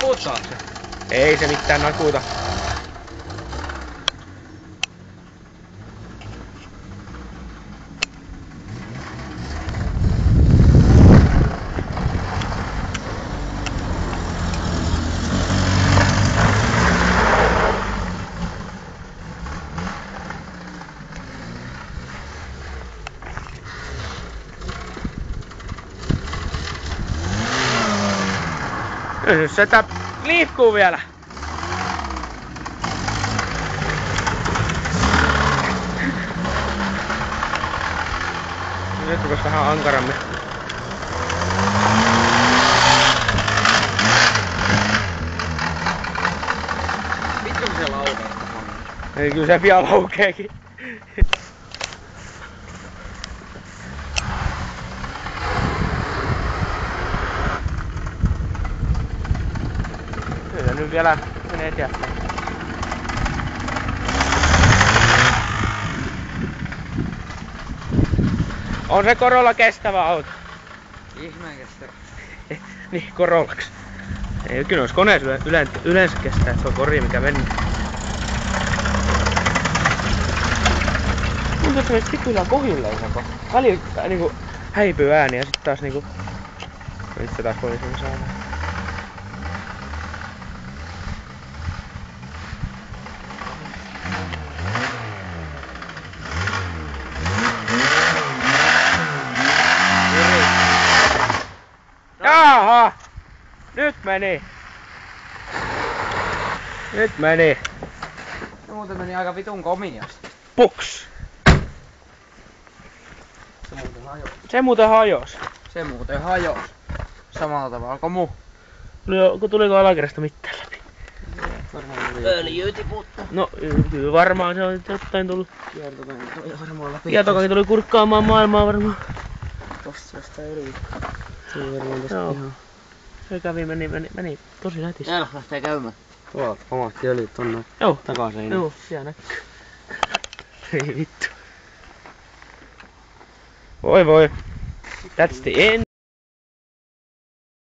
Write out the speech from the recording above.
Nakuuttaa se. Ei se mitään nakuuta. Se liikkuu vielä. Nyt rupes vähän ankarammin. Vittu se laukee. Ei, kyllä se pian laukeekin. Kyllä nyt vielä menee eteenpäin. On se Corolla kestävä auto. Ihmeen kestävä. Niin, Corollaksi. Ei, kyllä noissa koneissa yleensä kestää, että se on kori mikä meni. Mun tuossa meni pikkuhiljaa kohilleen, kun välillä niinku häipyy ääni ja sit taas niinku... Itse taas poliisin saada. Jaha! Nyt meni! Nyt meni! Se muuten meni aika vitun komiasti. Puks! Se muuten hajosi. Se muuten hajos. Se muuten hajosi. Samalla tavalla kuin muu. No, kun tuliko alakerrasta mitään läpi? Öljyä tiputtaa. No, kyllä varmaan se on jotain tullut. Kiertokanki tuli varmaan läpi. Kiertokanki tuli kurkkaamaan maailmaa varmaan. Tossa sitä öljyä. Se oli varmaan tosta Joo. ihan. Se kävi, meni tosi nätisti. Täällä lähtee käymään. Tuolla omasti öljyt tonne Joo. takaseinään. Joo, siellä näkyy. Ei vittu. Voi voi. That's the end.